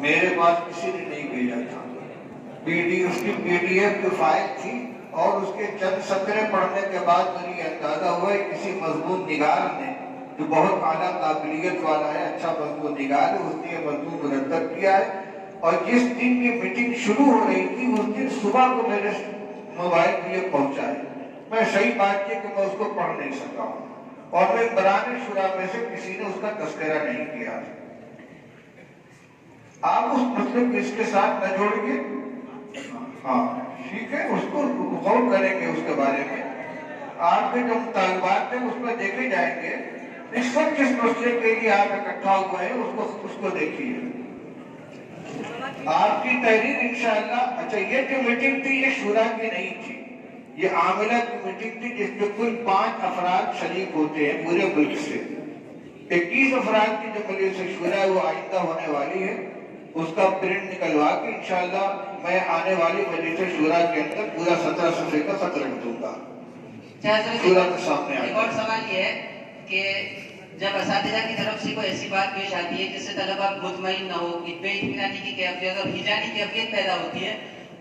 میرے پاس کسی نے نہیں بھیجا تھا. اس کی PDF کی فائل تھی اور اس کے چند سطریں پڑھنے کے بعد مجھے یہ اندازہ ہوا کہ کسی مضمون نگار نے جو بہت اعلیٰ قابلیت والا ہے، اچھا مضمون نگار ہے، اس نے یہ مضمون مرتب کیا ہے. اور جس دن کی میٹنگ شروع ہو رہی تھی اس دن صبح کو میرے موبائل پہ یہ پہنچا ہے. میں صحیح بات یہ کہ میں اس کو پڑھ نہیں سکا ہوں اور میں برائے شورا میں سے کسی نے اس کا تذکرہ نہیں کیا. آپ اس مسئلے کو اس کے ساتھ نہ جوڑیں گے. ہاں ٹھیک ہے، اس کو غور کریں گے، اس کے بارے میں آپ کے جو مطالبات ہیں اس میں دیکھے جائیں گے. اس وقت جس مسئلے کے لیے آپ اکٹھا ہوئے ہیں اس کو دیکھیے. آپ کی تحریر انشاءاللہ. اچھا، یہ جو میٹنگ تھی یہ شورا کی نہیں تھی، یہ عاملہ کی میٹنگ تھی جس میں کل 5 افراد شریک ہوتے ہیں پورے ملک سے. 21 افراد کی جو مجلس شورا ہے وہ آئندہ ہونے والی ہے. اس کا پرنٹ نکلوا کے انشاءاللہ میں آنے والی مجلس شورا کے اندر پورا 17 صفحے کا خط رکھ دوں گا. شورا کے سامنے ایک اور سوال یہ ہے کہ جب اساتذہ کی طرف سے کوئی ایسی بات پیش آتی ہے جس سے طلبہ مطمئن نہ ہو، بے اطمینانی کی کیفیت اور ہیجانی کیفیت پیدا ہوتی ہے،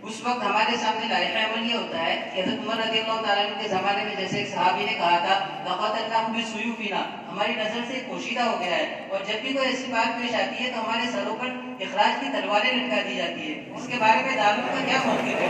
اس وقت ہمارے سامنے لائحہ عمل یہ ہوتا ہے کہ حضرت عمر رضی اللہ تعالیٰ عنہ کے زمانے میں جیسے ایک صحابی نے کہا تھا لَقَتَلْنَاهُمْ بِسُيُوفِنَا، ہماری نظر سے پوشیدہ ہو گیا ہے. اور جب بھی کوئی ایسی بات پیش آتی ہے تو ہمارے سروں پر اخراج کی تلواریں لٹکا دی جاتی ہے. اس کے بارے میں دارالعلوم کا کیا موقف ہے؟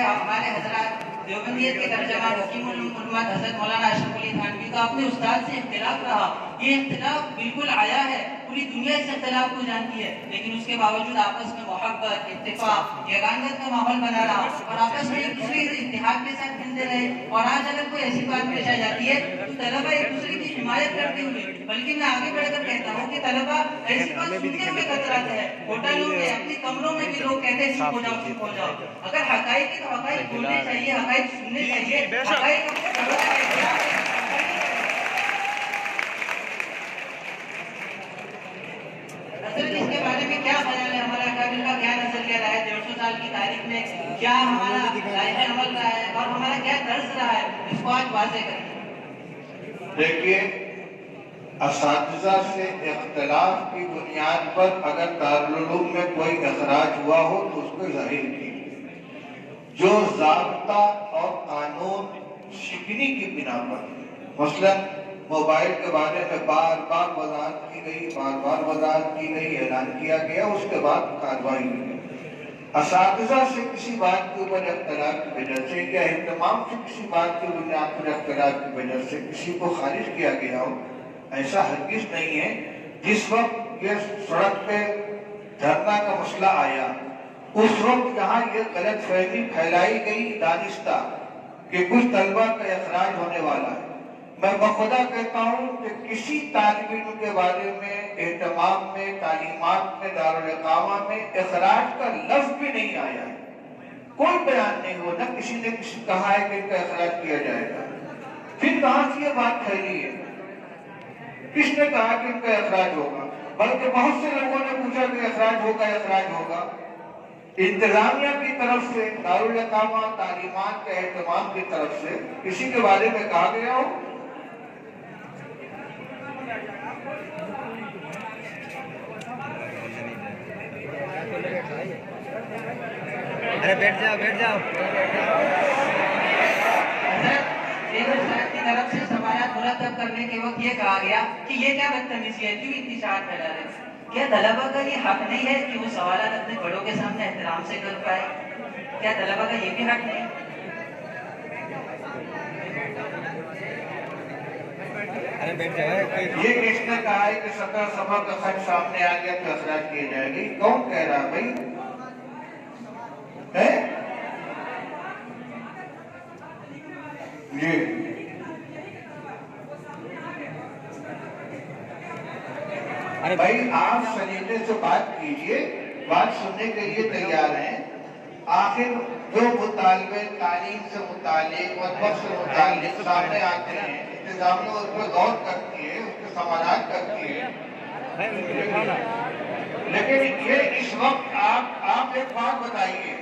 ہمارے حضرات دیوبندیت کے ترجمان حکیم الامت حضرت مولانا اشرف علی تھانوی کا اپنے استاد سے اختلاف رہا. یہ اختلاف بالکل آیا ہے، پوری دنیا اس اختلاف کو جانتی ہے، لیکن اس کے باوجود آپس میں محبت، اتفاق، یگانگت کا ماحول بنا رہا اور آپس میں ایک دوسرے کے اتحاد کے ساتھ ملتے رہے. اور آج اگر کوئی ایسی بات پیش آ جاتی ہے تو طلبہ ایک دوسرے کی حمایت کرتے ہوئے، بلکہ میں آگے بڑھ کر کہتا ہوں کہ طلبہ ایسی بات سننے میں کتراتے ہیں. ہوٹلوں میں، اپنی کمروں میں بھی لوگ کہتے ہیں چپ ہو جاؤ، چپ ہو جاؤ. اگر حقائق ہے تو حقائق بولنے چاہیے، حقائق سننے چاہیے. اس کے بارے میں کیا خیال ہے؟ ہمارا اکابر کا کیا نظریہ رہا ہے 150 سال کی تاریخ میں؟ کیا ہمارا لائحہ عمل رہا ہے اور ہمارا کیا طرز رہا ہے؟ اس کو آج واضح کریں. دیکھیے، اساتذہ سے اختلاف کی بنیاد پر اگر دارالعلوم میں کوئی اخراج ہوا ہو تو اس کو ظاہر کیجیے. جو ضابطہ اور قانون شکنی کی بنا پر، مثلا موبائل کے بارے میں بار بار وضاحت کی گئی، اعلان کیا گیا، اس کے بعد کارروائی ہوئی. اساتذہ سے کسی بات کے اوپر اختلاف کی وجہ سے یا اہتمام سے کسی بات کی بنیاد پر اختلاف کی وجہ سے کسی کو خارج کیا گیا ہو، ایسا ہرگز نہیں ہے. جس وقت یہ سڑک پہ دھرنا کا مسئلہ آیا اس وقت یہاں یہ غلط فہمی پھیلائی گئی دانستہ کہ کچھ طلبہ کا اخراج ہونے والا ہے. میں بخدا کہتا ہوں کہ کسی طالب علم کے بارے میں اہتمام میں، تعلیمات میں، دارالاقامہ میں اخراج کا لفظ بھی نہیں آیا ہے. کوئی بیان نہیں ہوا، نہ کسی نے کہا ہے کہ ان کا اخراج کیا جائے گا. پھر کہاں سے یہ بات پھیلی ہے؟ کس نے کہا کہ ان کا اخراج ہوگا؟ بلکہ بہت سے لوگوں نے پوچھا کہ اخراج ہوگا. انتظامیہ کی طرف سے، دارالاقامہ تعلیمات کے اہتمام کی طرف سے کسی کے بارے میں کہا گیا ہو؟ ارے بیٹھ جاؤ. کی طرف سے سوالات مرتب کرنے کے وقت یہ کہا گیا کہ یہ کیا بدتمیزی ہے، کیوں انتشار پھیلا رہے ہیں؟ کیا طلبہ کا یہ حق نہیں ہے کہ وہ سوالات اپنے بڑوں کے سامنے احترام سے کر پائے؟ کیا طلبہ کا یہ بھی حق نہیں؟ یہ کس نے کہا ہے کہ 17 صفحہ کا خط سامنے آ گیا تو اخراج کیے جائے گی؟ کون کہہ رہا بھائی؟ بھائی آپ سلیقے سے بات کیجئے، بات سننے کے لیے تیار ہیں. آخر جو مطالبے تعلیم سے متعلق، مطلب سے متعلق سامنے آتے ہیں، انتظامیہ اس پر غور کرتی ہے، اس کے سماعت کرتی ہے. لیکن یہ اس وقت آپ ایک بات بتائیے،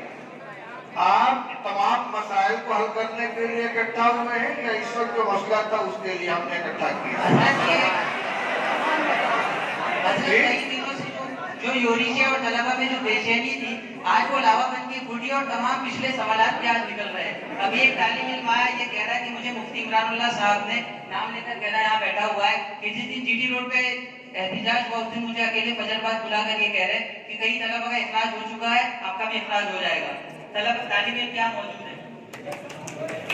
آپ تمام مسائل کو حل کرنے کے لیے اکٹھا ہوئے ہیں یا اس وقت جو مسئلہ تھا اس کے لیے ہم نے اکٹھا کیا؟ کئی دنوں سے جو یوریشیا اور طلبہ میں جو بے چینی تھی، آج وہ لاوا بن کے پھوٹی اور تمام پچھلے سوالات بھی آج نکل رہے ہیں۔ ابھی ایک طالب علم آیا، یہ کہہ رہا ہے کہ مجھے مفتی عمران اللہ صاحب نے نام لے کر کہہ رہا ہے، یہاں بیٹھا ہوا ہے کہ جس دن جی ٹی روڈ پہ احتجاج ہوا اس دن مجھے اکیلے فجر بعد بلا کر یہ کہہ رہے کہ کئی طلبہ کا اخراج ہو چکا ہے، آپ کا بھی اخراج ہو جائے گا۔ طالب علم کیا موجود ہے،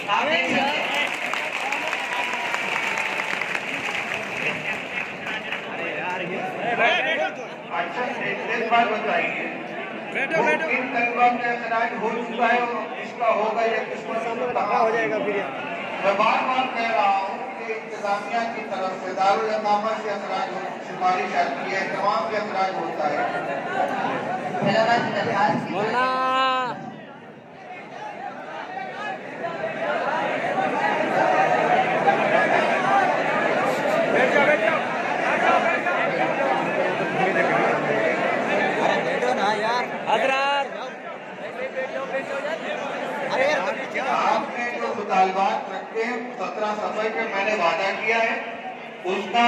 آپ دیکھ سکتے ہیں۔ اچھا ایک بات بتائیے، کن طلبہ کا اخراج ہو چکا ہے اور کس کا ہوگا یا قسمت کہاں ہو جائے گا؟ میں بار بار کہہ رہا ہوں کہ انتظامیہ کی طرف سے دارالاقامہ سے اخراج سفارش آتی ہے، تمام سے اخراج ہوتا ہے۔ آپ نے جو مطالبات رکھے ہیں 17 صفحے پہ میں نے وعدہ کیا ہے، اس کا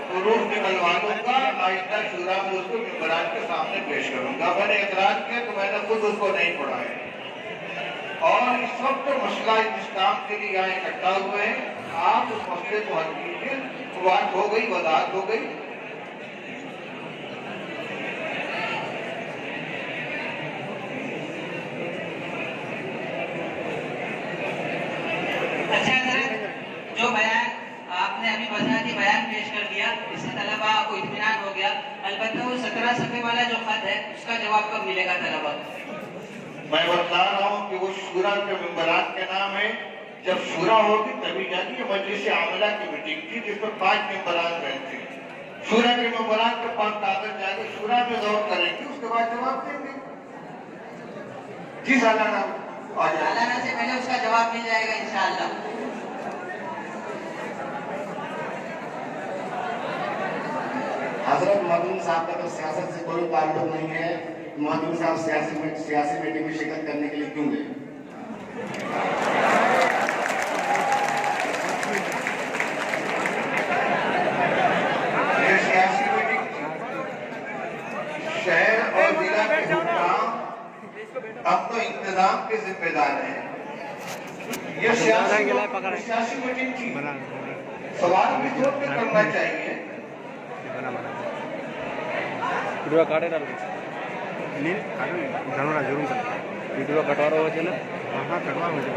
پروف نکلوا دوں گا، آئندہ شورا میں اس کو ممبران کے سامنے پیش کروں گا۔ میں نے اعتراض کیا تو میں نے خود اس کو نہیں پڑھا ہے، اور اس وقت مسئلہ اسلام کے لیے یہاں اکٹھا ہوئے ہیں، آپ اس مسئلے کو حل کیجیے۔ بات ہو گئی، وضاحت ہو گئی۔ اچھا حضرت، جو بیان آپ نے ابھی وضاحتی بیان پیش کر دیا، اس سے طلبہ کو اطمینان ہو گیا، البتہ وہ 17 صفحے والا جو خط ہے اس کا جواب کب ملے گا طلبہ؟ میں بتا رہا ہوں کہ وہ شورا کے ممبران کے نام ہے، جب شورا ہوگی تبھی جانی ہے۔ مجلس عاملہ کی میٹنگ تھی جس میں 5 ممبران بیٹھے تھے، شورا کے ممبران کے پاس کاغذ جائے گے، شورا میں غور کریں گے، اس کے بعد جواب دیں گے۔ جی سالانہ آ جائے، سالانہ سے پہلے اس کا جواب مل جائے گا انشاءاللہ۔ حضرت مہدون صاحب کا تو سیاست سے کوئی تعلق نہیں ہے، مہدون صاحب سیاسی میٹنگ میں شرکت کرنے کے لیے کیوں گئے؟ یہ سیاسی میٹنگ شہر اور ضلع کے حکام اب تو انتظام کے ذمہ دار ہیں۔ یہ سیاسی میٹنگ تھی، سوال بھی جو کہ کرنا چاہیے۔ ویڈیو کاٹے ڈالو ضرور ویڈیو کٹوارا ہو جائے نا، ہاں کٹوا ہو جائے۔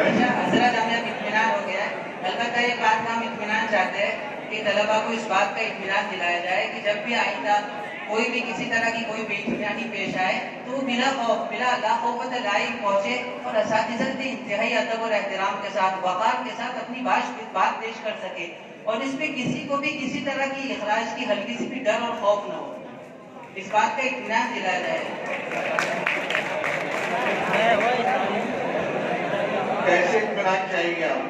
اچھا حضرت، ہمیں اب اطمینان ہو گیا ہے، البتہ یہ بات کا ہم اطمینان چاہتے ہیں کہ طلبہ کو اس بات کا اطمینان دلایا جائے کہ جب بھی آئندہ کوئی بھی کسی طرح کی کوئی بے اطمینانی پیش آئے تو بلا خوف، بلا لاخوفت لائق پہنچے اور اساتذہ سے انتہائی ادب اور احترام کے ساتھ، وقار کے ساتھ اپنی بات پیش کر سکے، اور اس میں کسی کو بھی کسی طرح کی اخراج کی ہلکی سی بھی ڈر اور خوف نہ ہو۔ اس بات کا اطمینان دلایا جائے۔ کیسے اطمینان چاہیے آپ؟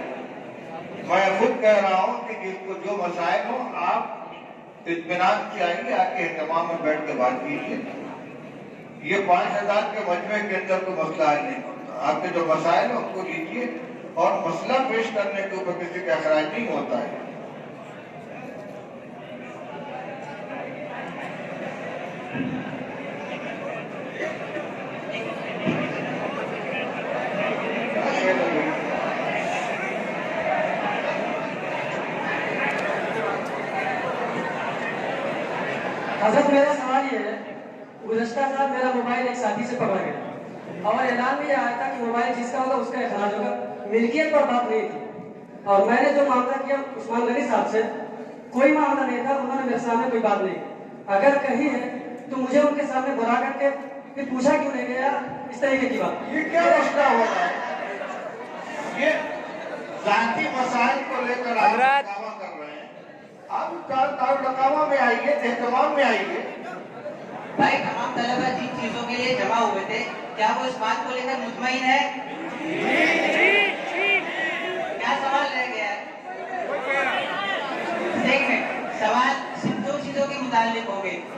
میں خود کہہ رہا ہوں کہ جس کو جو مسائل ہوں آپ اطمینان چاہیے، آ کے اہتمام میں بیٹھ کے بات کیجیے۔ یہ 5000 کے مجمع کے اندر کوئی مسئلہ حل نہیں ہوتا۔ آپ کے جو مسائل ہیں اس کو لیجیے، اور مسئلہ پیش کرنے کے اوپر کسی کا اخراج نہیں ہوتا ہے۔ حضرت میرا سوال یہ ہے، گزشتہ سال میرا موبائل ایک ساتھی سے پکڑا گیا اور اعلان بھی آیا تھا کہ موبائل جس کا ہوگا اس کا اخراج ہوگا، ملکیت پر بات نہیں تھی، اور میں نے جو معاملہ کیا عثمان غنی صاحب سے، کوئی معاملہ نہیں تھا، انہوں نے میرے سامنے کوئی بات نہیں کی۔ اگر کہیں ہے تو مجھے ان کے سامنے بلا کر کے پھر پوچھا کیوں نہیں گیا، اس طریقے کی بات۔ یہ کیا مسئلہ ہو رہا ہے؟ یہ ذاتی مسائل کو لے کر آپ دعویٰ کر رہے ہیں۔ آپ دارالحکومہ میں آئیے، اہتمام میں آئیے۔ بھائی تمام طلبہ جن چیزوں کے لیے جمع ہوئے تھے، کیا وہ اس بات کو لے کر مطمئن ہے؟ کیا سوال رہ گیا ہے؟ ایک منٹ، سوال صرف 2 چیزوں کے متعلق ہو گئے۔